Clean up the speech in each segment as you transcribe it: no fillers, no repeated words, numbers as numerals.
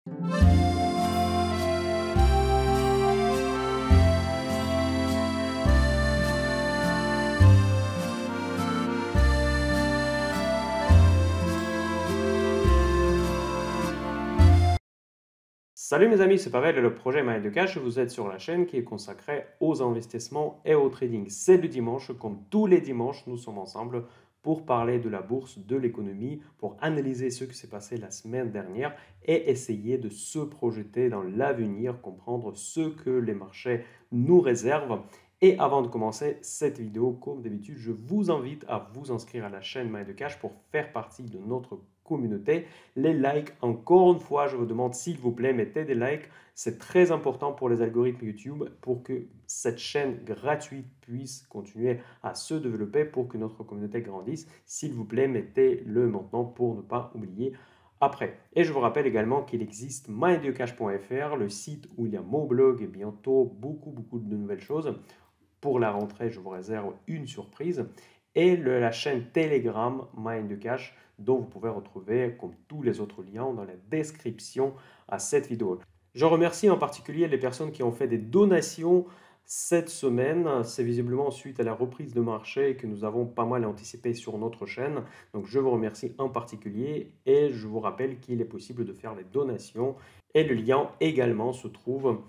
Salut mes amis, c'est Pavel et le projet Mind de Cash. Vous êtes sur la chaîne qui est consacrée aux investissements et au trading. C'est le dimanche, comme tous les dimanches, nous sommes ensemble pour parler de la bourse, de l'économie, pour analyser ce qui s'est passé la semaine dernière et essayer de se projeter dans l'avenir, comprendre ce que les marchés nous réservent. Et avant de commencer cette vidéo, comme d'habitude, je vous invite à vous inscrire à la chaîne Mind de Cash pour faire partie de notre communauté. Les likes, encore une fois, je vous demande s'il vous plaît, mettez des likes. C'est très important pour les algorithmes YouTube pour que cette chaîne gratuite puisse continuer à se développer, pour que notre communauté grandisse. S'il vous plaît, mettez-le maintenant pour ne pas oublier après. Et je vous rappelle également qu'il existe mindyocash.fr, le site où il y a mon blog et bientôt beaucoup de nouvelles choses. Pour la rentrée, je vous réserve une surprise. Et la chaîne Telegram Mind de Cash, dont vous pouvez retrouver, comme tous les autres liens, dans la description à cette vidéo. Je remercie en particulier les personnes qui ont fait des donations cette semaine. C'est visiblement suite à la reprise de marché que nous avons pas mal anticipé sur notre chaîne. Donc je vous remercie en particulier et je vous rappelle qu'il est possible de faire les donations. Et le lien également se trouve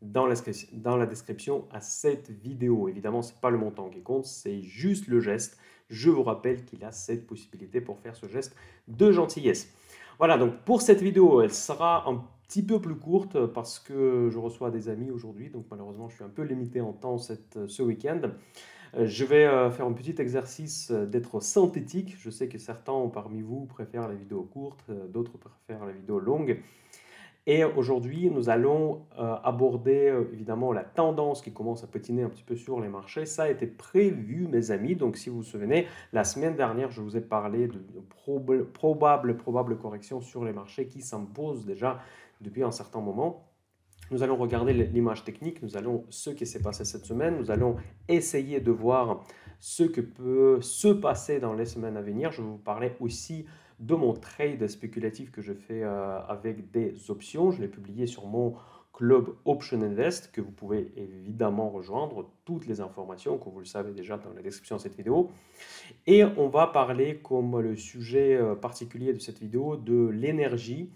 dans la description à cette vidéo. Évidemment, ce n'est pas le montant qui compte, c'est juste le geste. Je vous rappelle qu'il a cette possibilité pour faire ce geste de gentillesse. Voilà, donc pour cette vidéo, elle sera un petit peu plus courte parce que je reçois des amis aujourd'hui, donc malheureusement je suis un peu limité en temps ce week-end. Je vais faire un petit exercice d'être synthétique. Je sais que certains parmi vous préfèrent les vidéos courtes, d'autres préfèrent les vidéos longues. Et aujourd'hui, nous allons aborder évidemment la tendance qui commence à patiner un petit peu sur les marchés. Ça a été prévu, mes amis. Donc, si vous vous souvenez, la semaine dernière, je vous ai parlé de probable correction sur les marchés qui s'impose déjà depuis un certain moment. Nous allons regarder l'image technique, nous allons ce qui s'est passé cette semaine, nous allons essayer de voir ce que peut se passer dans les semaines à venir. Je vais vous parler aussi de mon trade spéculatif que je fais avec des options. Je l'ai publié sur mon club Option Invest que vous pouvez évidemment rejoindre. Toutes les informations, comme vous le savez déjà, dans la description de cette vidéo. Et on va parler, comme le sujet particulier de cette vidéo, de l'énergie,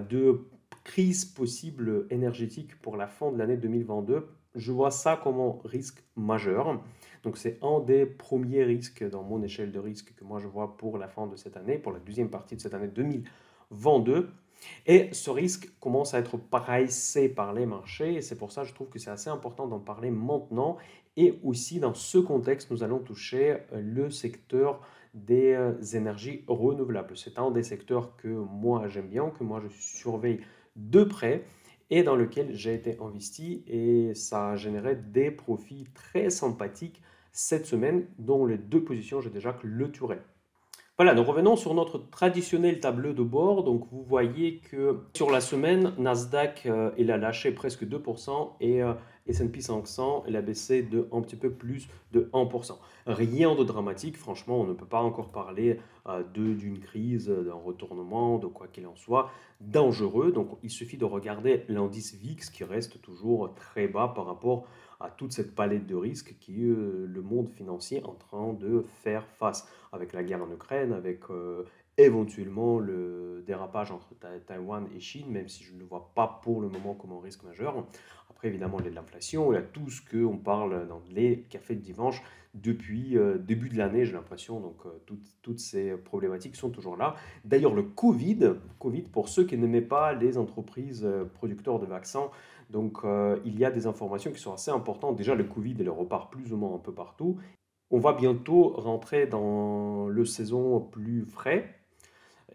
de crise possible énergétique pour la fin de l'année 2022. Je vois ça comme un risque majeur. Donc c'est un des premiers risques dans mon échelle de risque que moi je vois pour la fin de cette année, pour la deuxième partie de cette année 2022. Et ce risque commence à être pricé par les marchés et c'est pour ça que je trouve que c'est assez important d'en parler maintenant. Et aussi dans ce contexte, nous allons toucher le secteur des énergies renouvelables. C'est un des secteurs que moi j'aime bien, que moi je surveille de près et dans lequel j'ai été investi et ça a généré des profits très sympathiques cette semaine, dont les deux positions j'ai déjà clôturées. Voilà, donc revenons sur notre traditionnel tableau de bord. Donc vous voyez que sur la semaine, Nasdaq, il a lâché presque 2% et S&P 500, il a baissé de un petit peu plus de 1%. Rien de dramatique, franchement, on ne peut pas encore parler d'une crise, d'un retournement, de quoi qu'il en soit, dangereux. Donc il suffit de regarder l'indice VIX qui reste toujours très bas par rapport à toute cette palette de risques qui est le monde financier en train de faire face avec la guerre en Ukraine, avec éventuellement le dérapage entre Taïwan et Chine, même si je ne le vois pas pour le moment comme un risque majeur. Après, évidemment, il y a de l'inflation, il y a tout ce qu'on parle dans les cafés de dimanche depuis début de l'année, j'ai l'impression. Donc, toutes ces problématiques sont toujours là. D'ailleurs, le Covid, pour ceux qui n'aimaient pas les entreprises producteurs de vaccins, donc il y a des informations qui sont assez importantes. Déjà, le Covid, il repart plus ou moins un peu partout. On va bientôt rentrer dans le saison plus frais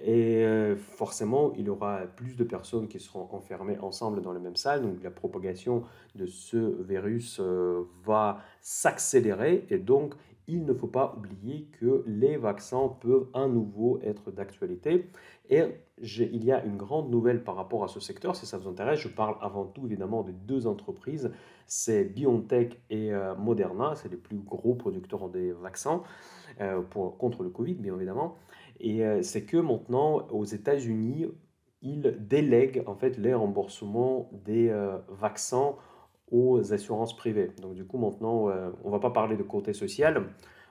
et forcément, il y aura plus de personnes qui seront enfermées ensemble dans la même salle. Donc la propagation de ce virus va s'accélérer et donc il ne faut pas oublier que les vaccins peuvent à nouveau être d'actualité. Et il y a une grande nouvelle par rapport à ce secteur, si ça vous intéresse. Je parle avant tout évidemment de deux entreprises, c'est BioNTech et Moderna, c'est les plus gros producteurs des vaccins contre le Covid, bien évidemment. Et c'est que maintenant, aux États-Unis, ils délèguent en fait les remboursements des vaccins aux assurances privées. Donc du coup maintenant, on ne va pas parler de côté social,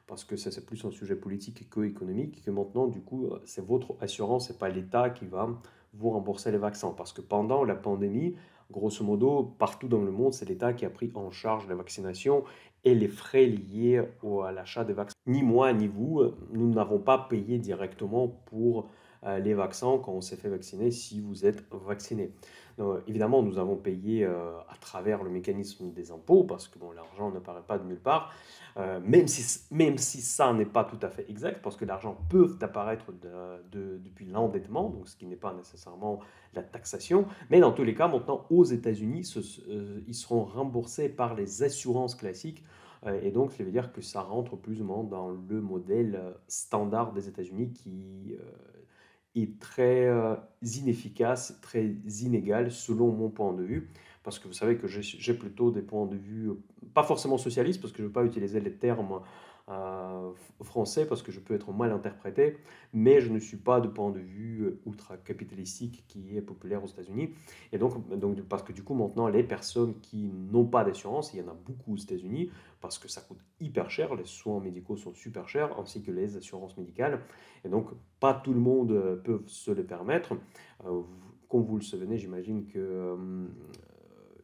parce que ça c'est plus un sujet politique que économique, que maintenant du coup c'est votre assurance et pas l'État qui va vous rembourser les vaccins. Parce que pendant la pandémie, grosso modo, partout dans le monde, c'est l'État qui a pris en charge la vaccination et les frais liés à l'achat des vaccins. Ni moi ni vous, nous n'avons pas payé directement pour les vaccins quand on s'est fait vacciner si vous êtes vacciné. Donc, évidemment, nous avons payé à travers le mécanisme des impôts parce que bon, l'argent ne paraît pas de nulle part, même si ça n'est pas tout à fait exact parce que l'argent peut apparaître depuis l'endettement, donc ce qui n'est pas nécessairement la taxation. Mais dans tous les cas, maintenant, aux États-Unis, ils seront remboursés par les assurances classiques. Et donc, ça veut dire que ça rentre plus ou moins dans le modèle standard des États-Unis qui est très inefficace, très inégal selon mon point de vue. Parce que vous savez que j'ai plutôt des points de vue, pas forcément socialistes, parce que je ne veux pas utiliser les termes français, parce que je peux être mal interprété, mais je ne suis pas de point de vue ultra-capitalistique qui est populaire aux États-Unis. Et donc, parce que du coup, maintenant, les personnes qui n'ont pas d'assurance, il y en a beaucoup aux États-Unis, parce que ça coûte hyper cher, les soins médicaux sont super chers, ainsi que les assurances médicales. Et donc, pas tout le monde peut se le permettre. Comme vous le savez, j'imagine que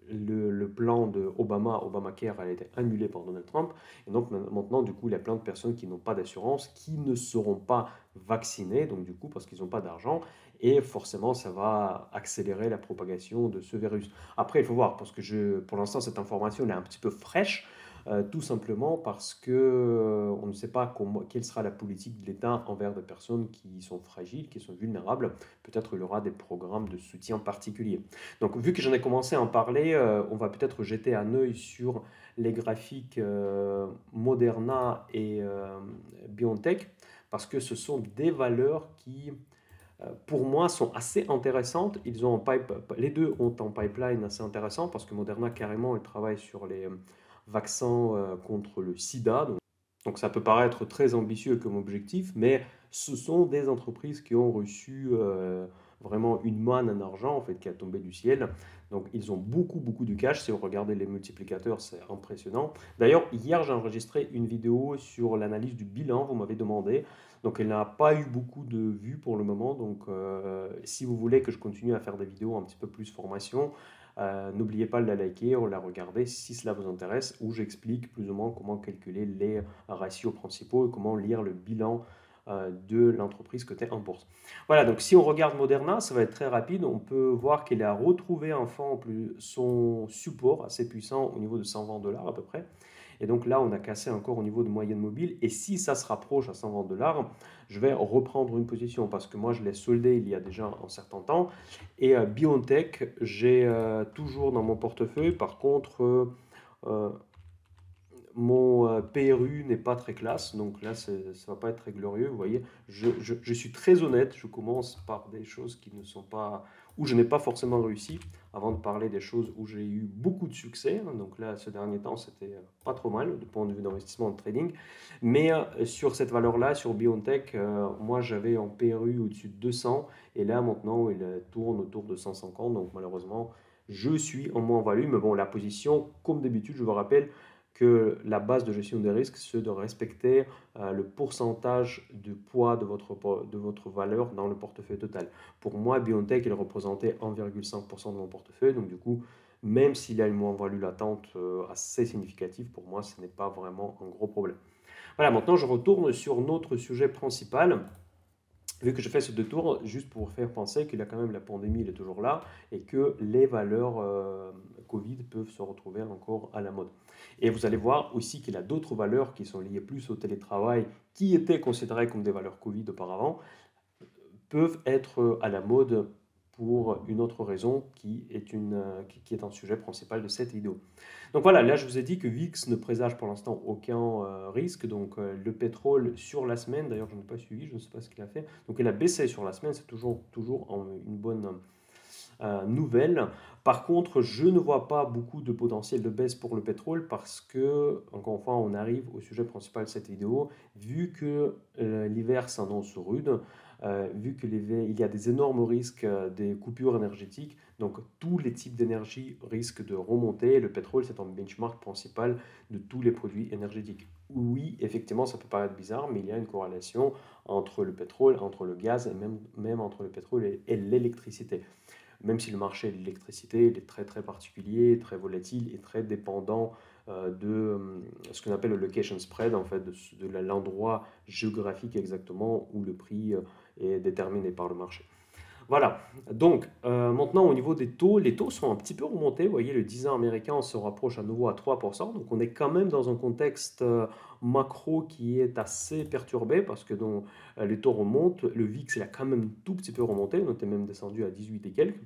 le plan de Obamacare, a été annulé par Donald Trump. Et donc maintenant, du coup, il y a plein de personnes qui n'ont pas d'assurance, qui ne seront pas vaccinées, donc du coup, parce qu'ils n'ont pas d'argent. Et forcément, ça va accélérer la propagation de ce virus. Après, il faut voir, parce que pour l'instant, cette information elle est un petit peu fraîche. Tout simplement parce que on ne sait pas quelle sera la politique de l'État envers des personnes qui sont fragiles, qui sont vulnérables. Peut-être il y aura des programmes de soutien particuliers. Donc, vu que j'en ai commencé à en parler, on va peut-être jeter un œil sur les graphiques Moderna et BioNTech, parce que ce sont des valeurs qui, pour moi, sont assez intéressantes. Les deux ont un pipeline assez intéressant, parce que Moderna, carrément, il travaille sur les vaccins contre le sida. Donc ça peut paraître très ambitieux comme objectif, mais ce sont des entreprises qui ont reçu vraiment une manne en argent en fait, qui a tombé du ciel. Donc ils ont beaucoup, beaucoup de cash. Si vous regardez les multiplicateurs, c'est impressionnant. D'ailleurs, hier, j'ai enregistré une vidéo sur l'analyse du bilan, vous m'avez demandé. Donc elle n'a pas eu beaucoup de vues pour le moment. Donc si vous voulez que je continue à faire des vidéos un petit peu plus formation, n'oubliez pas de la liker ou la regarder si cela vous intéresse, où j'explique plus ou moins comment calculer les ratios principaux et comment lire le bilan de l'entreprise cotée en bourse. Voilà, donc si on regarde Moderna, ça va être très rapide. On peut voir qu'elle a retrouvé enfin son support assez puissant au niveau de 120 dollars à peu près. Et donc là, on a cassé encore au niveau de moyenne mobile. Et si ça se rapproche à 120 dollars, je vais reprendre une position parce que moi, je l'ai soldé il y a déjà un certain temps. Et BioNTech, j'ai toujours dans mon portefeuille. Par contre, euh, mon PRU n'est pas très classe, donc là, ça ne va pas être très glorieux. Vous voyez, je suis très honnête, je commence par des choses qui ne sont pas, où je n'ai pas forcément réussi, avant de parler des choses où j'ai eu beaucoup de succès. Donc là, ce dernier temps, c'était pas trop mal, du point de vue d'investissement en trading. Mais sur cette valeur-là, sur BioNTech, moi, j'avais en PRU au-dessus de 200, et là, maintenant, il tourne autour de 150, donc malheureusement, je suis en moins-value. Mais bon, la position, comme d'habitude, je vous rappelle, que la base de gestion des risques, c'est de respecter le pourcentage du poids de votre valeur dans le portefeuille total. Pour moi, BioNTech, il représentait 1,5% de mon portefeuille. Donc, du coup, même s'il y a une moins-value latente assez significative, pour moi, ce n'est pas vraiment un gros problème. Voilà, maintenant, je retourne sur notre sujet principal. Vu que je fais ce détour, juste pour vous faire penser qu'il y a quand même la pandémie, elle est toujours là, et que les valeurs Covid peuvent se retrouver encore à la mode. Et vous allez voir aussi qu'il y a d'autres valeurs qui sont liées plus au télétravail, qui étaient considérées comme des valeurs Covid auparavant, peuvent être à la mode pour une autre raison qui est un sujet principal de cette vidéo. Donc voilà, là je vous ai dit que VIX ne présage pour l'instant aucun risque. Donc le pétrole sur la semaine, d'ailleurs je n'ai pas suivi, je ne sais pas ce qu'il a fait. Donc il a baissé sur la semaine, c'est toujours une bonne nouvelle. Par contre, je ne vois pas beaucoup de potentiel de baisse pour le pétrole parce que, encore une fois, on arrive au sujet principal de cette vidéo. Vu que l'hiver s'annonce rude, vu qu'il y a des énormes risques des coupures énergétiques, donc tous les types d'énergie risquent de remonter. Le pétrole, c'est un benchmark principal de tous les produits énergétiques. Oui, effectivement, ça peut paraître bizarre, mais il y a une corrélation entre le pétrole, entre le gaz et même entre le pétrole et l'électricité. Même si le marché de l'électricité il est très très particulier, très volatile et très dépendant de ce qu'on appelle le location spread, en fait, de l'endroit géographique exactement où le prix est déterminé par le marché. Voilà, donc maintenant au niveau des taux, les taux sont un petit peu remontés. Vous voyez, le 10 ans américain se rapproche à nouveau à 3%. Donc on est quand même dans un contexte macro qui est assez perturbé parce que les taux remontent. Le VIX, il a quand même un tout petit peu remonté. On était même descendu à 18 et quelques.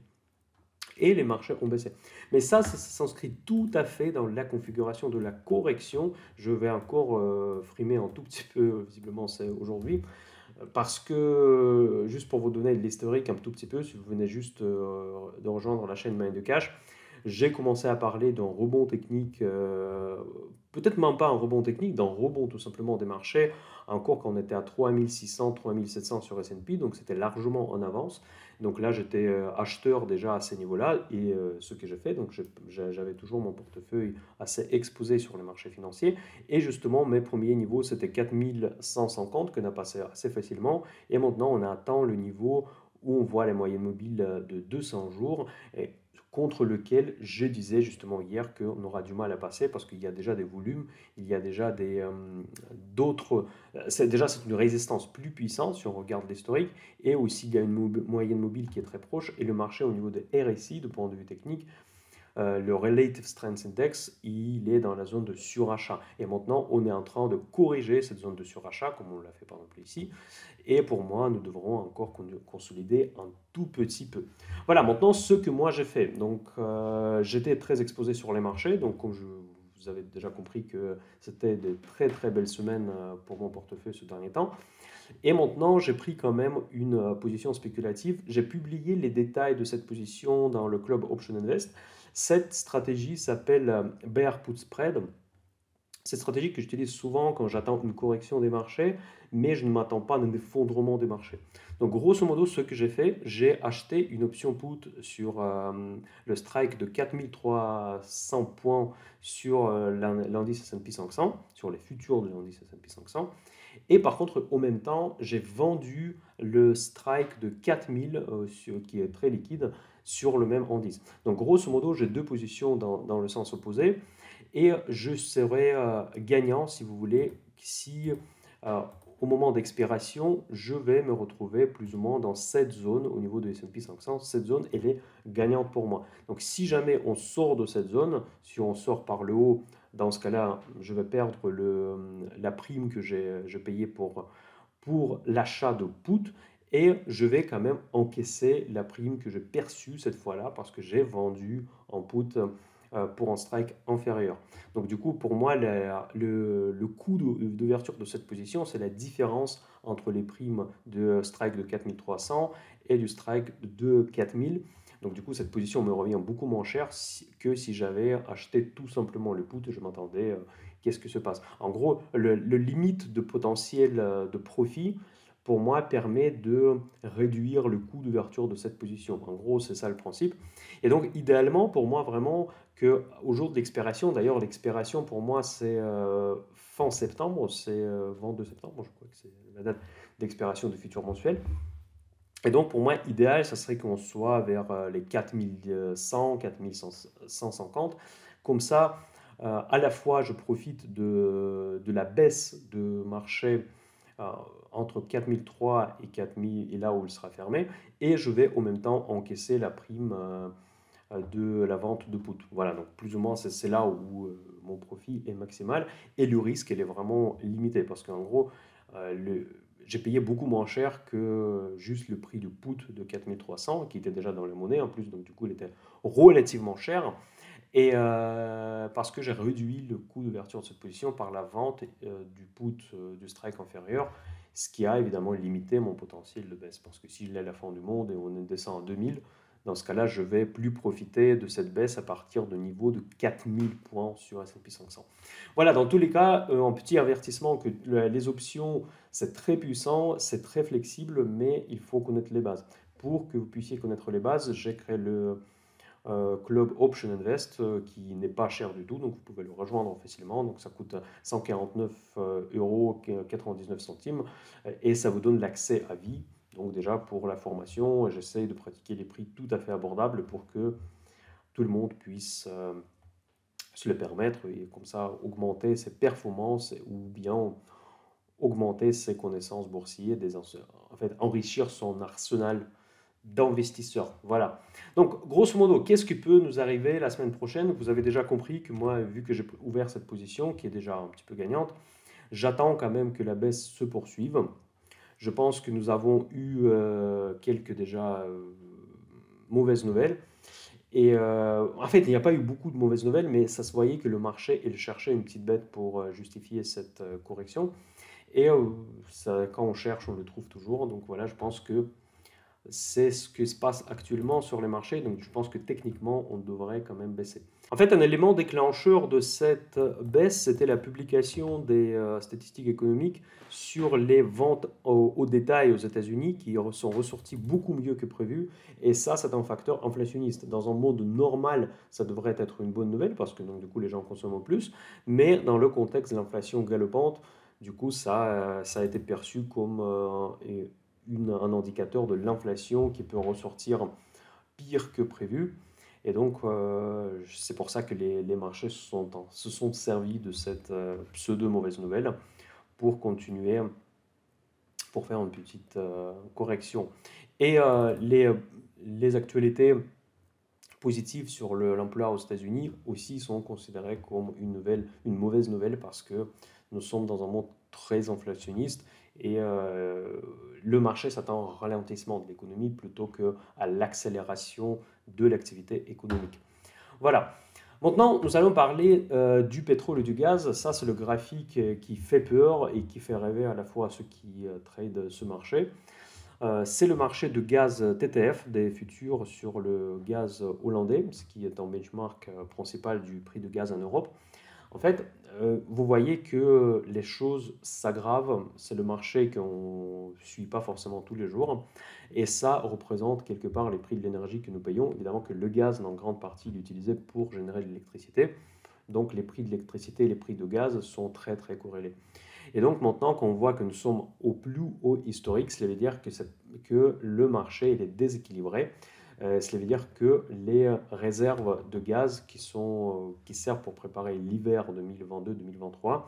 Et les marchés ont baissé. Mais ça s'inscrit tout à fait dans la configuration de la correction. Je vais encore frimer un tout petit peu, visiblement, c'est aujourd'hui. Parce que, juste pour vous donner de l'historique un tout petit peu, si vous venez juste de rejoindre la chaîne Mind de Cash, j'ai commencé à parler d'un rebond technique, peut-être même pas un rebond technique, d'un rebond tout simplement des marchés, encore quand on était à 3600, 3700 sur S&P, donc c'était largement en avance. Donc là, j'étais acheteur déjà à ces niveaux-là, et ce que j'ai fait, donc j'avais toujours mon portefeuille assez exposé sur les marchés financiers, et justement, mes premiers niveaux, c'était 4150 qu'on a passé assez facilement, et maintenant, on atteint le niveau où on voit les moyennes mobiles de 200 jours, et contre lequel je disais justement hier qu'on aura du mal à passer parce qu'il y a déjà des volumes, il y a déjà d'autres. Déjà, c'est une résistance plus puissante si on regarde l'historique, et aussi il y a une moyenne mobile qui est très proche, et le marché au niveau de RSI, de point de vue technique, le Relative Strength Index, il est dans la zone de surachat. Et maintenant, on est en train de corriger cette zone de surachat, comme on l'a fait par exemple ici. Et pour moi, nous devrons encore consolider un tout petit peu. Voilà, maintenant, ce que moi j'ai fait. Donc, j'étais très exposé sur les marchés. Donc, comme vous avez déjà compris que c'était de très très belles semaines pour mon portefeuille ce dernier temps. Et maintenant, j'ai pris quand même une position spéculative. J'ai publié les détails de cette position dans le Club Option Invest. Cette stratégie s'appelle Bear Put Spread. C'est une stratégie que j'utilise souvent quand j'attends une correction des marchés, mais je ne m'attends pas à un effondrement des marchés. Donc, grosso modo, ce que j'ai fait, j'ai acheté une option put sur le strike de 4300 points sur l'indice S&P 500, sur les futurs de l'indice S&P 500. Et par contre, au même temps, j'ai vendu le strike de 4000, qui est très liquide, sur le même indice. Donc, grosso modo, j'ai deux positions dans le sens opposé. Et je serai gagnant, si vous voulez, si euh, au moment d'expiration, je vais me retrouver plus ou moins dans cette zone au niveau de S&P 500. Cette zone, elle est gagnante pour moi. Donc si jamais on sort de cette zone, si on sort par le haut, dans ce cas-là, je vais perdre la prime que j'ai payée pour l'achat de put, et je vais quand même encaisser la prime que j'ai perçue cette fois-là parce que j'ai vendu en put pour un strike inférieur. Donc du coup, pour moi, le coût d'ouverture de cette position, c'est la différence entre les primes de strike de 4300 et du strike de 4000. Donc du coup, cette position me revient beaucoup moins cher que si j'avais acheté tout simplement le put. Je m'attendais, qu'est-ce que se passe. En gros, le limite de potentiel de profit, pour moi, permet de réduire le coût d'ouverture de cette position. En gros, c'est ça le principe. Et donc, idéalement, pour moi, vraiment, qu'au jour de l'expiration, d'ailleurs, l'expiration, pour moi, c'est fin septembre, c'est 22 septembre, je crois que c'est la date d'expiration de futurs mensuels. Et donc, pour moi, idéal, ça serait qu'on soit vers les 4100, 4150. Comme ça, à la fois, je profite de la baisse de marché euh, entre 4003 et 4000, et là où il sera fermé, et je vais en même temps encaisser la prime de la vente de put. Voilà, donc plus ou moins, c'est là où mon profit est maximal, et le risque, il est vraiment limité, parce qu'en gros, j'ai payé beaucoup moins cher que juste le prix du put de 4300, qui était déjà dans les monnaies en plus, donc du coup, il était relativement cher. Et parce que j'ai réduit le coût d'ouverture de cette position par la vente du put du strike inférieur, ce qui a évidemment limité mon potentiel de baisse. Parce que si je l'ai à la fin du monde et on descend à 2000, Dans ce cas-là, je vais plus profiter de cette baisse à partir de niveau de 4000 points sur S&P 500. Voilà, dans tous les cas, un petit avertissement que les options, c'est très puissant, c'est très flexible, mais il faut connaître les bases. Pour que vous puissiez connaître les bases, j'ai créé le Club Option Invest qui n'est pas cher du tout, donc vous pouvez le rejoindre facilement. Donc ça coûte 149 euros 99 centimes et ça vous donne l'accès à vie. Donc déjà pour la formation, j'essaye de pratiquer les prix tout à fait abordables pour que tout le monde puisse se le permettre et comme ça augmenter ses performances ou bien augmenter ses connaissances boursières, en fait enrichir son arsenal d'investisseurs. Voilà. Donc, grosso modo, qu'est-ce qui peut nous arriver la semaine prochaine? Vous avez déjà compris que moi, vu que j'ai ouvert cette position, qui est déjà un petit peu gagnante, j'attends quand même que la baisse se poursuive. Je pense que nous avons eu quelques déjà mauvaises nouvelles. Et en fait, il n'y a pas eu beaucoup de mauvaises nouvelles, mais ça se voyait que le marché, il cherchait une petite bête pour justifier cette correction. Et quand on cherche, on le trouve toujours. Donc voilà, je pense que c'est ce qui se passe actuellement sur les marchés, donc je pense que techniquement, on devrait quand même baisser. En fait, un élément déclencheur de cette baisse, c'était la publication des statistiques économiques sur les ventes au détail aux États-Unis qui sont ressorties beaucoup mieux que prévu. Et ça, c'est un facteur inflationniste. Dans un monde normal, ça devrait être une bonne nouvelle parce que donc, du coup, les gens consomment plus. Mais dans le contexte de l'inflation galopante, du coup, ça a été perçu comme un indicateur de l'inflation qui peut ressortir pire que prévu. Et donc, c'est pour ça que les marchés se sont servis de cette pseudo-mauvaise nouvelle pour continuer, pour faire une petite correction. Et les actualités positives sur l'emploi aux États-Unis aussi sont considérées comme une mauvaise nouvelle parce que nous sommes dans un monde très inflationniste et le marché s'attend au ralentissement de l'économie plutôt qu'à l'accélération de l'activité économique. Voilà. Maintenant, nous allons parler du pétrole et du gaz. Ça, c'est le graphique qui fait peur et qui fait rêver à la fois à ceux qui tradent ce marché. C'est le marché de gaz TTF, des futurs sur le gaz hollandais, ce qui est un benchmark principal du prix de gaz en Europe. En fait, vous voyez que les choses s'aggravent. C'est le marché qu'on ne suit pas forcément tous les jours. Et ça représente quelque part les prix de l'énergie que nous payons. Évidemment que le gaz, en grande partie, il est utilisé pour générer de l'électricité. Donc les prix de l'électricité et les prix de gaz sont très très corrélés. Et donc maintenant qu'on voit que nous sommes au plus haut historique, cela veut dire que le marché il est déséquilibré. Cela veut dire que les réserves de gaz qui servent pour préparer l'hiver 2022-2023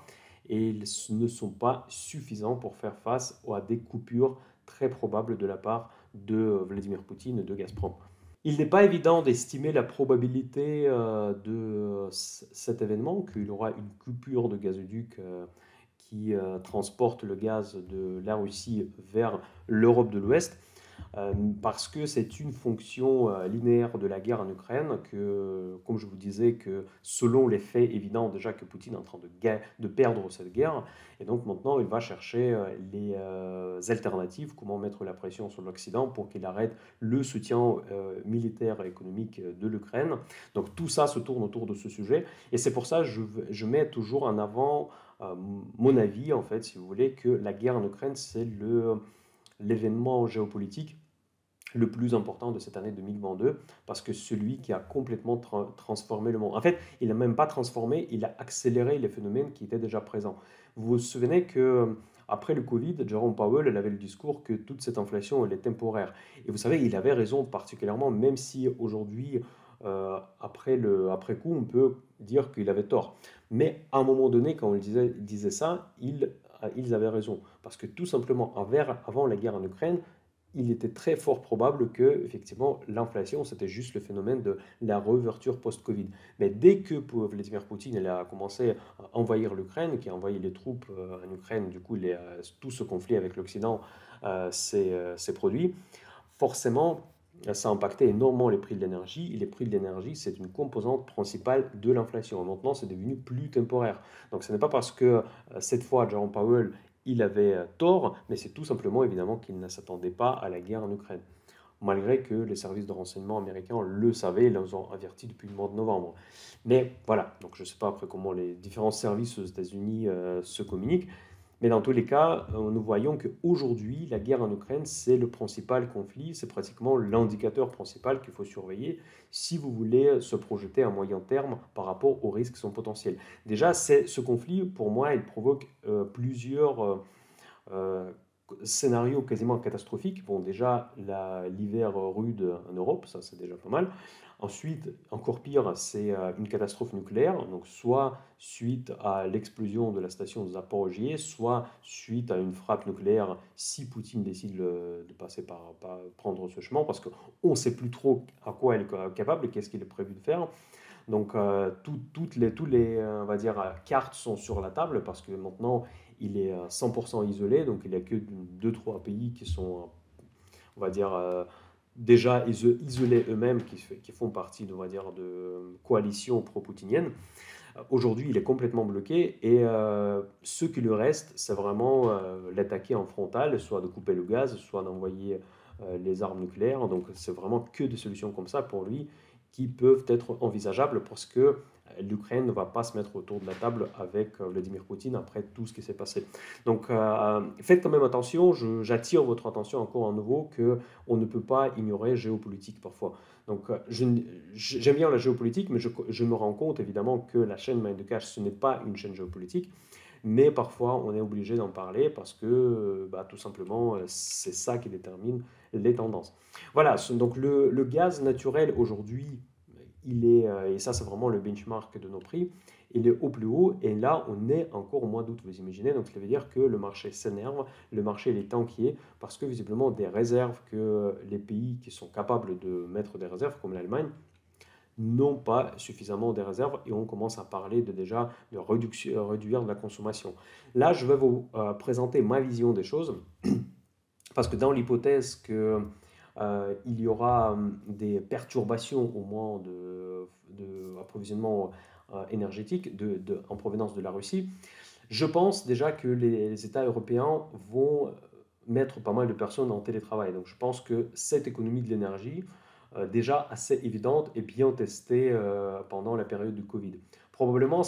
et ne sont pas suffisants pour faire face à des coupures très probables de la part de Vladimir Poutine et de Gazprom. Il n'est pas évident d'estimer la probabilité de cet événement, qu'il y aura une coupure de gazoduc qui transporte le gaz de la Russie vers l'Europe de l'Ouest, parce que c'est une fonction linéaire de la guerre en Ukraine, que, comme je vous disais, que selon les faits évidents déjà que Poutine est en train de perdre cette guerre, et donc maintenant il va chercher les alternatives, comment mettre la pression sur l'Occident pour qu'il arrête le soutien militaire et économique de l'Ukraine. Donc tout ça se tourne autour de ce sujet, et c'est pour ça que je mets toujours en avant mon avis, en fait, si vous voulez, que la guerre en Ukraine, c'est l'événement géopolitique le plus important de cette année 2022, parce que celui qui a complètement transformé le monde. En fait, il n'a même pas transformé, il a accéléré les phénomènes qui étaient déjà présents. Vous vous souvenez que après le Covid, Jerome Powell elle avait le discours que toute cette inflation elle est temporaire. Et vous savez, il avait raison particulièrement, même si aujourd'hui, après coup, on peut dire qu'il avait tort. Mais à un moment donné, quand il disait ça, ils avaient raison. Parce que tout simplement, avant la guerre en Ukraine, il était très fort probable que, effectivement, l'inflation, c'était juste le phénomène de la réouverture post-Covid. Mais dès que Vladimir Poutine il a commencé à envahir l'Ukraine, qui a envoyé les troupes en Ukraine, du coup, tout ce conflit avec l'Occident s'est produit, forcément, ça a impacté énormément les prix de l'énergie. Et les prix de l'énergie, c'est une composante principale de l'inflation. Maintenant, c'est devenu plus temporaire. Donc, ce n'est pas parce que cette fois, Jerome Powell il avait tort, mais c'est tout simplement évidemment qu'il ne s'attendait pas à la guerre en Ukraine. malgré que les services de renseignement américains le savaient, ils les ont avertis depuis le mois de novembre. Mais voilà, donc je ne sais pas après comment les différents services aux États-Unis se communiquent, mais dans tous les cas, nous voyons qu'aujourd'hui, la guerre en Ukraine, c'est le principal conflit, c'est pratiquement l'indicateur principal qu'il faut surveiller si vous voulez se projeter à moyen terme par rapport aux risques qui sont potentiels. Déjà, ce conflit, pour moi, il provoque plusieurs euh, scénario quasiment catastrophique. Bon, déjà, l'hiver rude en Europe, ça c'est déjà pas mal. Ensuite, encore pire, c'est une catastrophe nucléaire, donc soit suite à l'explosion de la station de Zaporogie, soit suite à une frappe nucléaire si Poutine décide de passer par prendre ce chemin, parce qu'on ne sait plus trop à quoi elle est capable et qu'est-ce qu'il est prévu de faire. Donc, tous les on va dire, cartes sont sur la table parce que maintenant, il est 100% isolé. Donc, il n'y a que deux, trois pays qui sont, on va dire, déjà isolés eux-mêmes, qui font partie, on va dire, de coalitions pro-poutiniennes. Aujourd'hui, il est complètement bloqué et ce qui lui reste, c'est vraiment l'attaquer en frontal, soit de couper le gaz, soit d'envoyer les armes nucléaires. Donc, c'est vraiment que des solutions comme ça pour lui qui peuvent être envisageables parce que l'Ukraine ne va pas se mettre autour de la table avec Vladimir Poutine après tout ce qui s'est passé. Donc faites quand même attention, j'attire votre attention encore à nouveau qu'on ne peut pas ignorer géopolitique parfois. Donc j'aime bien la géopolitique, mais je me rends compte évidemment que la chaîne Mind the Cash, ce n'est pas une chaîne géopolitique, mais parfois on est obligé d'en parler parce que bah, tout simplement c'est ça qui détermine les tendances. Voilà, donc le gaz naturel aujourd'hui, il est, et ça c'est vraiment le benchmark de nos prix, il est au plus haut et là on est encore au mois d'août, vous imaginez, donc ça veut dire que le marché s'énerve, le marché il est inquiet parce que visiblement des réserves que les pays qui sont capables de mettre des réserves comme l'Allemagne n'ont pas suffisamment des réserves et on commence à parler déjà de réduire de la consommation. Là je vais vous présenter ma vision des choses parce que dans l'hypothèse que il y aura des perturbations au moins de approvisionnement énergétique en provenance de la Russie. Je pense déjà que les États européens vont mettre pas mal de personnes en télétravail. Donc je pense que cette économie de l'énergie, déjà assez évidente et bien testée pendant la période du Covid. Probablement,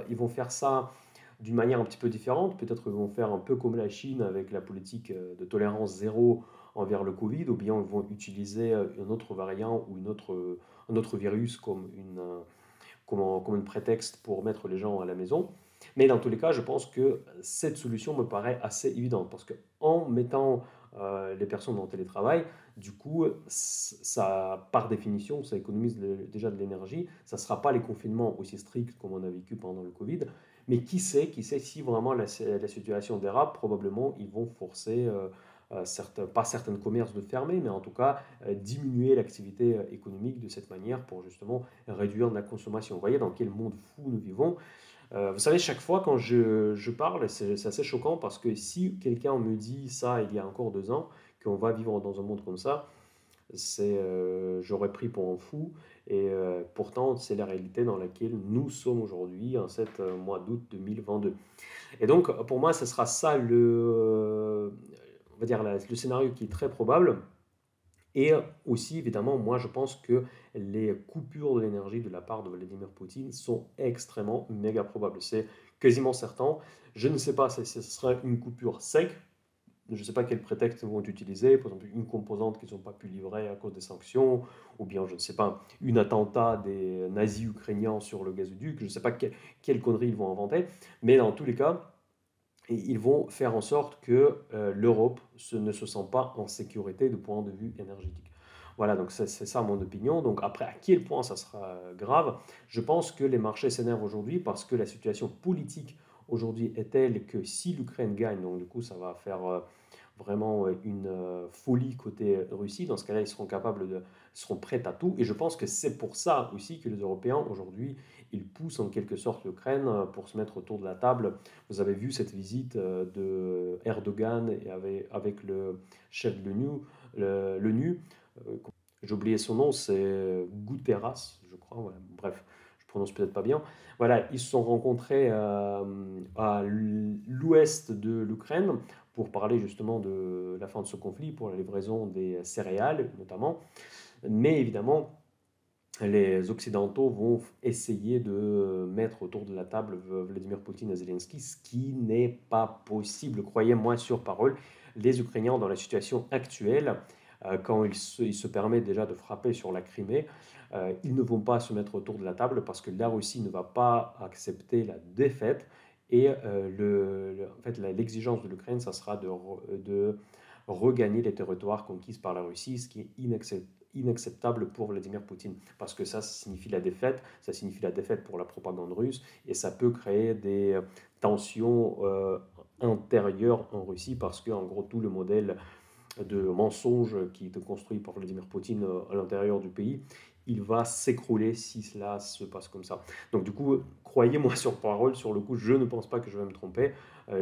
ils vont faire ça d'une manière un petit peu différente. Peut-être qu'ils vont faire un peu comme la Chine avec la politique de tolérance zéro envers le Covid, ou bien ils vont utiliser un autre variant ou un autre virus comme un prétexte pour mettre les gens à la maison. Mais dans tous les cas, je pense que cette solution me paraît assez évidente parce qu'en mettant les personnes en télétravail, du coup, ça, par définition, ça économise déjà de l'énergie. Ça ne sera pas les confinements aussi stricts comme on a vécu pendant le Covid. Mais qui sait si vraiment la situation dérape, probablement ils vont forcer pas certains commerces de fermer, mais en tout cas diminuer l'activité économique de cette manière pour justement réduire la consommation. Vous voyez dans quel monde fou nous vivons. Vous savez, chaque fois quand je parle, c'est assez choquant parce que si quelqu'un me dit ça il y a encore 2 ans, qu'on va vivre dans un monde comme ça, j'aurais pris pour un fou. Et pourtant, c'est la réalité dans laquelle nous sommes aujourd'hui, en cette mois d'août 2022. Et donc, pour moi, ce sera ça on va dire le scénario qui est très probable. Et aussi, évidemment, moi, je pense que les coupures de l'énergie de la part de Vladimir Poutine sont extrêmement méga probables. C'est quasiment certain. Je ne sais pas si ce sera une coupure sec. Je ne sais pas quel prétexte ils vont utiliser. Par exemple, une composante qu'ils n'ont pas pu livrer à cause des sanctions, ou bien, je ne sais pas, un attentat des nazis ukrainiens sur le gazoduc. Je ne sais pas quelle connerie ils vont inventer. Mais dans tous les cas, et ils vont faire en sorte que l'Europe ne se sent pas en sécurité du point de vue énergétique. Voilà, donc c'est ça mon opinion. Donc après, à quel point ça sera grave? Je pense que les marchés s'énervent aujourd'hui parce que la situation politique aujourd'hui est telle que si l'Ukraine gagne, donc du coup ça va faire vraiment une folie côté Russie. Dans ce cas-là, ils seront prêts à tout. Et je pense que c'est pour ça aussi que les Européens aujourd'hui, ils poussent en quelque sorte l'Ukraine pour se mettre autour de la table. Vous avez vu cette visite de Erdogan et avec le chef de l'ONU. J'ai oublié son nom, c'est Guterres, je crois. Ouais. Bref, je prononce peut-être pas bien. Voilà, ils se sont rencontrés à l'ouest de l'Ukraine pour parler justement de la fin de ce conflit, pour la livraison des céréales notamment. Mais évidemment, les Occidentaux vont essayer de mettre autour de la table Vladimir Poutine et Zelensky, ce qui n'est pas possible, croyez-moi sur parole. Les Ukrainiens, dans la situation actuelle, quand il se permet déjà de frapper sur la Crimée, ils ne vont pas se mettre autour de la table parce que la Russie ne va pas accepter la défaite. Et en fait, l'exigence de l'Ukraine, ça sera de regagner les territoires conquis par la Russie, ce qui est inacceptable pour Vladimir Poutine, parce que ça signifie la défaite, ça signifie la défaite pour la propagande russe, et ça peut créer des tensions intérieures en Russie, parce que en gros tout le modèle de mensonge qui est construit par Vladimir Poutine à l'intérieur du pays, il va s'écrouler si cela se passe comme ça. Donc du coup, croyez-moi sur parole, sur le coup, je ne pense pas que je vais me tromper.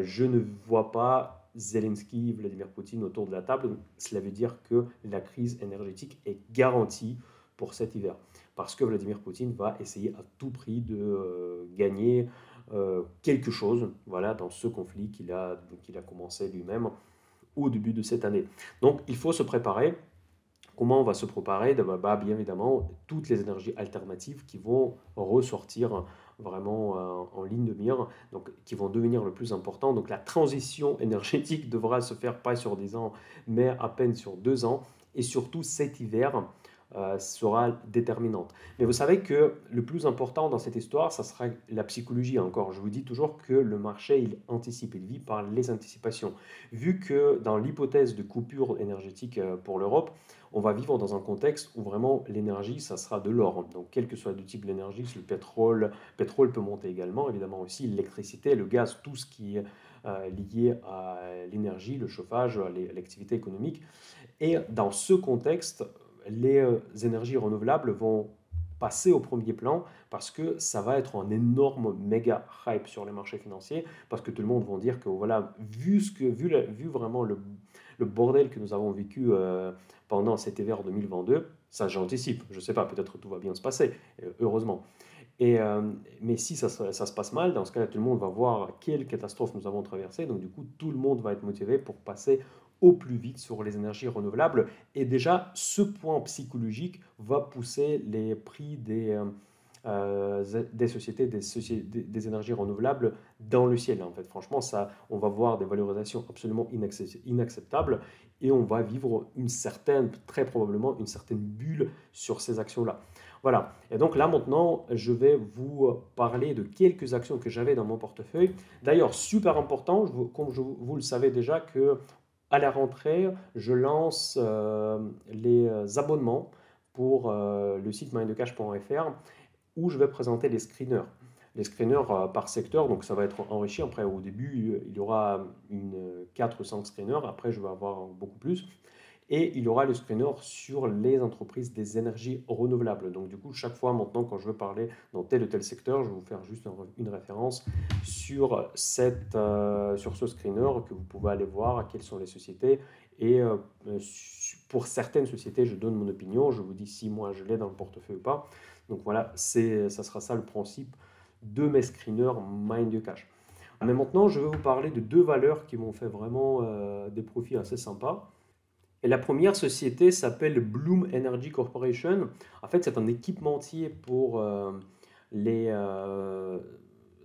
Je ne vois pas Zelensky, Vladimir Poutine autour de la table. Cela veut dire que la crise énergétique est garantie pour cet hiver. Parce que Vladimir Poutine va essayer à tout prix de gagner quelque chose, voilà, dans ce conflit qu'il a commencé lui-même au début de cette année. Donc il faut se préparer. Comment on va se préparer? Bien évidemment, toutes les énergies alternatives qui vont ressortir vraiment en ligne de mire, donc qui vont devenir le plus important. Donc la transition énergétique devra se faire pas sur 10 ans, mais à peine sur 2 ans. Et surtout cet hiver sera déterminante. Mais vous savez que le plus important dans cette histoire, ça sera la psychologie encore. Je vous dis toujours que le marché, il anticipe, il vit par les anticipations. Vu que dans l'hypothèse de coupure énergétique pour l'Europe, on va vivre dans un contexte où vraiment l'énergie, ça sera de l'or. Donc, quel que soit le type d'énergie, le pétrole peut monter également, évidemment aussi l'électricité, le gaz, tout ce qui est lié à l'énergie, le chauffage, à l'activité économique. Et dans ce contexte, les énergies renouvelables vont passer au premier plan parce que ça va être un énorme méga hype sur les marchés financiers parce que tout le monde va dire que voilà, vu vraiment le bordel que nous avons vécu pendant cet hiver 2022, ça j'anticipe, je ne sais pas, peut-être tout va bien se passer, heureusement. Mais si ça se passe mal, dans ce cas-là, tout le monde va voir quelle catastrophe nous avons traversée. Donc, du coup, tout le monde va être motivé pour passer au plus vite sur les énergies renouvelables. Et déjà, ce point psychologique va pousser les prix des sociétés, des énergies renouvelables dans le ciel. En fait, franchement, ça, on va voir des valorisations absolument inacceptables et on va vivre très probablement une certaine bulle sur ces actions-là. Voilà. Et donc là maintenant, je vais vous parler de quelques actions que j'avais dans mon portefeuille. D'ailleurs, super important, comme vous le savez déjà, que à la rentrée, je lance les abonnements pour le site mindthecash.fr où je vais présenter les screeners. Les screeners par secteur, donc ça va être enrichi. Après, au début, il y aura 4 ou 5 screeners. Après, je vais avoir beaucoup plus. Et il y aura le screener sur les entreprises des énergies renouvelables. Donc du coup, chaque fois maintenant, quand je veux parler dans tel ou tel secteur, je vais vous faire juste une référence sur ce screener que vous pouvez aller voir quelles sont les sociétés. Et pour certaines sociétés, je donne mon opinion, je vous dis si moi je l'ai dans le portefeuille ou pas. Donc voilà, ça sera ça le principe de mes screeners Mind the Cash. Mais maintenant, je vais vous parler de 2 valeurs qui m'ont fait vraiment des profits assez sympas. Et la première société s'appelle Bloom Energy Corporation. En fait, c'est un équipementier pour les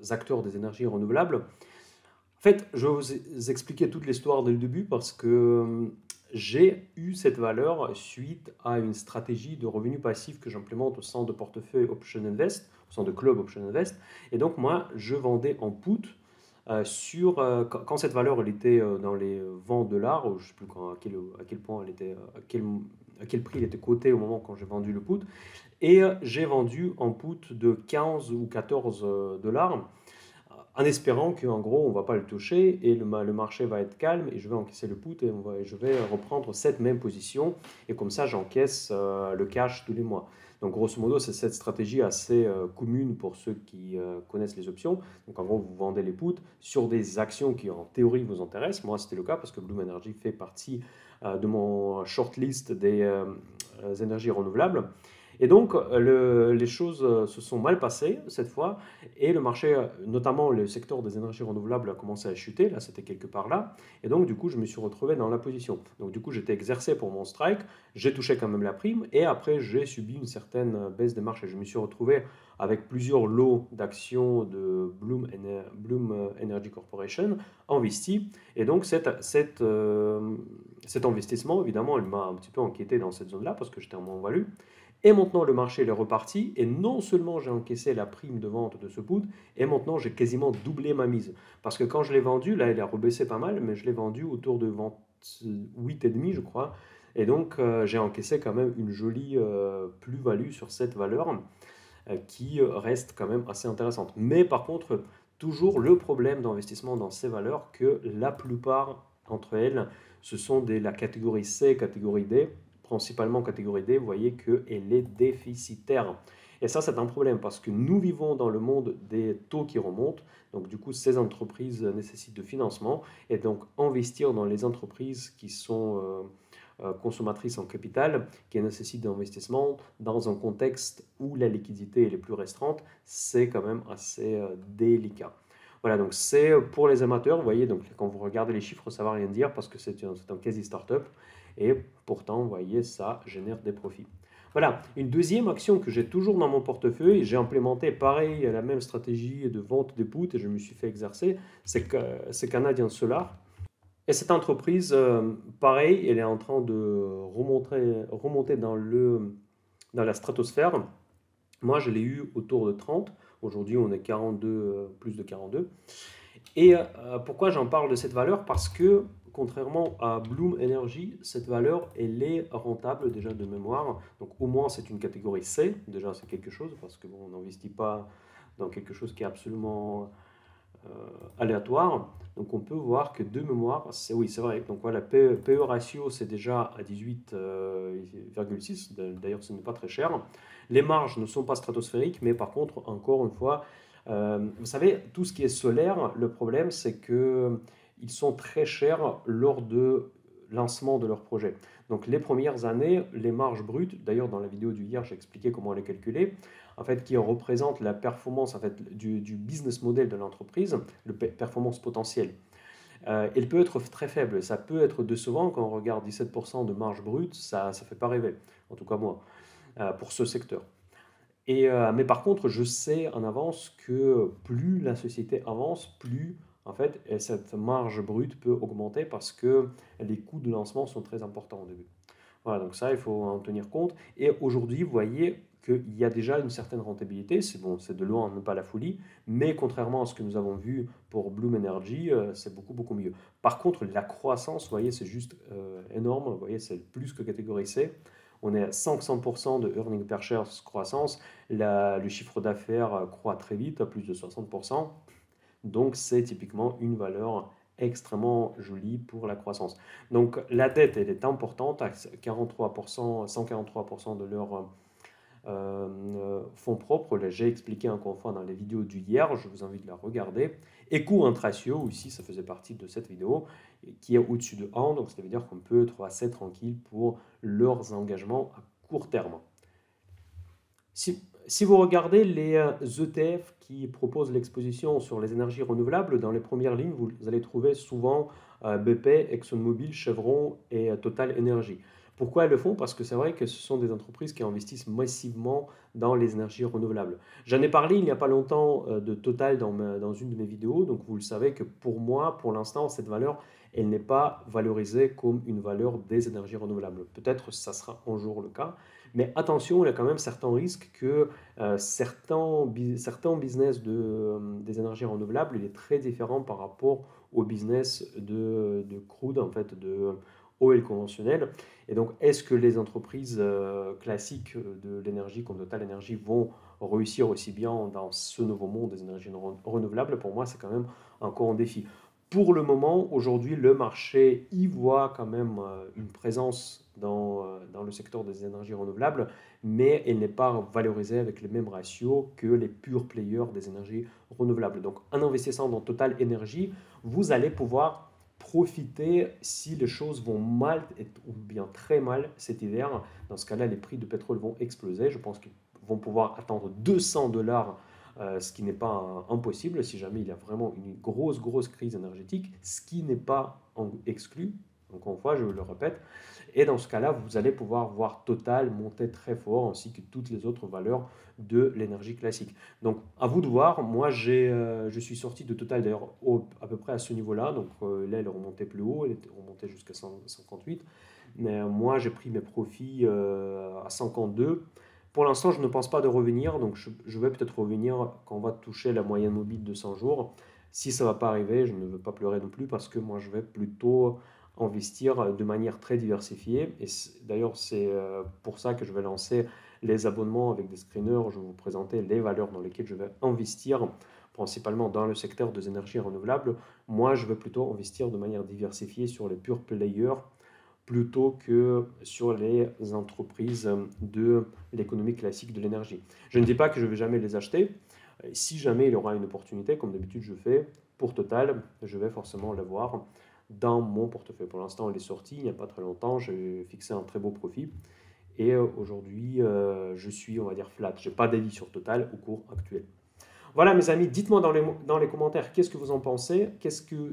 acteurs des énergies renouvelables. En fait, je vais vous expliquer toute l'histoire dès le début parce que j'ai eu cette valeur suite à une stratégie de revenus passifs que j'implémente au sein de portefeuille Option Invest, au sein de Club Option Invest. Et donc, moi, je vendais en put quand cette valeur elle était dans les 20 dollars, je ne sais plus à quel point elle était, à quel prix elle était cotée au moment quand j'ai vendu le put, et j'ai vendu en put de 15 ou 14 dollars, en espérant qu'en gros on ne va pas le toucher et le marché va être calme et je vais encaisser le put et je vais reprendre cette même position et comme ça j'encaisse le cash tous les mois. Donc grosso modo c'est cette stratégie assez commune pour ceux qui connaissent les options. Donc en gros vous vendez les puts sur des actions qui en théorie vous intéressent. Moi c'était le cas parce que Bloom Energy fait partie de mon shortlist des énergies renouvelables. Et donc, les choses se sont mal passées cette fois, et le marché, notamment le secteur des énergies renouvelables, a commencé à chuter. Là, c'était quelque part là. Et donc, du coup, je me suis retrouvé dans la position. Donc, du coup, j'étais exercé pour mon strike, j'ai touché quand même la prime, et après, j'ai subi une certaine baisse des marchés. Je me suis retrouvé avec plusieurs lots d'actions de Bloom Energy Corporation investis. Et donc, cet investissement, évidemment, il m'a un petit peu inquiété dans cette zone-là parce que j'étais en moins-value. Et maintenant, le marché il est reparti. Et non seulement j'ai encaissé la prime de vente de ce put, et maintenant j'ai quasiment doublé ma mise. Parce que quand je l'ai vendu, là, il a rebaissé pas mal, mais je l'ai vendu autour de 8,5, je crois. Et donc, j'ai encaissé quand même une jolie plus-value sur cette valeur qui reste quand même assez intéressante. Mais par contre, toujours le problème d'investissement dans ces valeurs que la plupart entre elles, ce sont la catégorie C, catégorie D, principalement catégorie D, vous voyez qu'elle est déficitaire. Et ça, c'est un problème parce que nous vivons dans le monde des taux qui remontent. Donc, du coup, ces entreprises nécessitent de financement. Et donc, investir dans les entreprises qui sont consommatrices en capital, qui nécessitent d'investissement dans un contexte où la liquidité est plus restreinte, c'est quand même assez délicat. Voilà, donc c'est pour les amateurs, vous voyez, donc quand vous regardez les chiffres, ça ne va rien dire parce que c'est un quasi startup et pourtant, vous voyez, ça génère des profits. Voilà, une deuxième action que j'ai toujours dans mon portefeuille, j'ai implémenté pareil la même stratégie de vente des puts et je me suis fait exercer, c'est Canadian Solar. Et cette entreprise, pareil, elle est en train de remonter dans la stratosphère. Moi, je l'ai eu autour de 30. Aujourd'hui, on est 42, plus de 42. Et pourquoi j'en parle de cette valeur? Parce que, contrairement à Bloom Energy, cette valeur, elle est rentable déjà de mémoire. Donc, au moins, c'est une catégorie C. Déjà, c'est quelque chose, parce que bon, on n'investit pas dans quelque chose qui est absolument euh, aléatoire. Donc on peut voir que de mémoire, oui, c'est vrai. Donc voilà, PE ratio, c'est déjà à 18,6. D'ailleurs, ce n'est pas très cher. Les marges ne sont pas stratosphériques, mais par contre, encore une fois, vous savez, tout ce qui est solaire, le problème, c'est que ils sont très chers lors de lancement de leur projet. Donc les premières années, les marges brutes, d'ailleurs dans la vidéo du hier, j'ai expliqué comment les calculer, en fait, qui représente la performance en fait, du business model de l'entreprise, le performance potentielle. Elle peut être très faible, ça peut être décevant quand on regarde 17% de marge brute, ça ne fait pas rêver, en tout cas moi, pour ce secteur. Mais par contre, je sais en avance que plus la société avance, plus en fait, cette marge brute peut augmenter parce que les coûts de lancement sont très importants au début. Voilà, donc ça, il faut en tenir compte. Et aujourd'hui, vous voyez qu'il y a déjà une certaine rentabilité. C'est bon, c'est de loin, pas la folie, mais contrairement à ce que nous avons vu pour Bloom Energy, c'est beaucoup, beaucoup mieux. Par contre, la croissance, vous voyez, c'est juste énorme. Vous voyez, c'est plus que catégorie C. On est à 500% de earning per share croissance. Le chiffre d'affaires croît très vite, à plus de 60%. Donc, c'est typiquement une valeur extrêmement jolie pour la croissance. Donc, la dette, elle est importante, à 43%, 143% de leurs fonds propres. J'ai expliqué encore une fois dans les vidéos du hier, je vous invite à la regarder. Et coût ratio, ici, ça faisait partie de cette vidéo, qui est au-dessus de 1, donc ça veut dire qu'on peut être assez tranquille pour leurs engagements à court terme. Si vous regardez les ETF qui proposent l'exposition sur les énergies renouvelables, dans les premières lignes, vous allez trouver souvent BP, ExxonMobil, Chevron et Total Energy. Pourquoi elles le font? Parce que c'est vrai que ce sont des entreprises qui investissent massivement dans les énergies renouvelables. J'en ai parlé il n'y a pas longtemps de Total dans une de mes vidéos, donc vous le savez que pour moi, pour l'instant, cette valeur, elle n'est pas valorisée comme une valeur des énergies renouvelables. Peut-être ça sera un jour le cas, mais attention, il y a quand même certains risques que certains business des énergies renouvelables, il est très différent par rapport au business de crude, en fait, de oil conventionnel. Et donc, est-ce que les entreprises classiques de l'énergie comme Total Energy vont réussir aussi bien dans ce nouveau monde des énergies renouvelables? Pour moi, c'est quand même encore un défi. Pour le moment, aujourd'hui, le marché y voit quand même une présence dans le secteur des énergies renouvelables, mais elle n'est pas valorisée avec les mêmes ratios que les purs players des énergies renouvelables. Donc, en investissant dans Total Energy, vous allez pouvoir profiter si les choses vont mal ou bien très mal cet hiver. Dans ce cas-là, les prix de pétrole vont exploser. Je pense qu'ils vont pouvoir atteindre 200 dollars, ce qui n'est pas impossible si jamais il y a vraiment une grosse crise énergétique, ce qui n'est pas exclu. Encore une fois, je le répète. Et dans ce cas-là, vous allez pouvoir voir Total monter très fort, ainsi que toutes les autres valeurs de l'énergie classique. Donc, à vous de voir. Moi, je suis sorti de Total d'ailleurs à peu près à ce niveau-là. Donc là, elle est remontée plus haut, elle est remontée jusqu'à 58. Mais moi, j'ai pris mes profits à 52. Pour l'instant, je ne pense pas de revenir. Donc, je vais peut-être revenir quand on va toucher la moyenne mobile de 100 jours. Si ça ne va pas arriver, je ne veux pas pleurer non plus parce que moi, je vais plutôt investir de manière très diversifiée. Et d'ailleurs, c'est pour ça que je vais lancer les abonnements avec des screeners. Je vais vous présenter les valeurs dans lesquelles je vais investir, principalement dans le secteur des énergies renouvelables. Moi, je vais plutôt investir de manière diversifiée sur les pure players plutôt que sur les entreprises de l'économie classique de l'énergie. Je ne dis pas que je ne vais jamais les acheter. Si jamais il y aura une opportunité, comme d'habitude je fais, pour Total, je vais forcément l'avoir dans mon portefeuille. Pour l'instant, elle est sortie il n'y a pas très longtemps. J'ai fixé un très beau profit. Et aujourd'hui, je suis, on va dire, flat. Je n'ai pas d'avis sur Total au cours actuel. Voilà, mes amis, dites-moi dans les commentaires qu'est-ce que vous en pensez.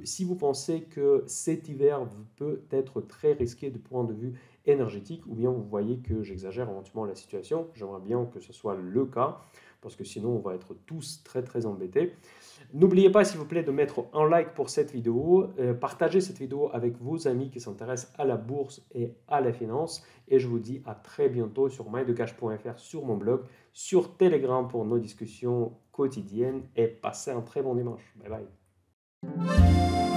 Si vous pensez que cet hiver peut être très risqué de point de vue énergétique, ou bien vous voyez que j'exagère éventuellement la situation. J'aimerais bien que ce soit le cas, parce que sinon on va être tous très embêtés. N'oubliez pas, s'il vous plaît, de mettre un like pour cette vidéo, partagez cette vidéo avec vos amis qui s'intéressent à la bourse et à la finance. Et je vous dis à très bientôt sur mydecash.fr, sur mon blog, sur Telegram pour nos discussions quotidiennes. Et passez un très bon dimanche. Bye bye.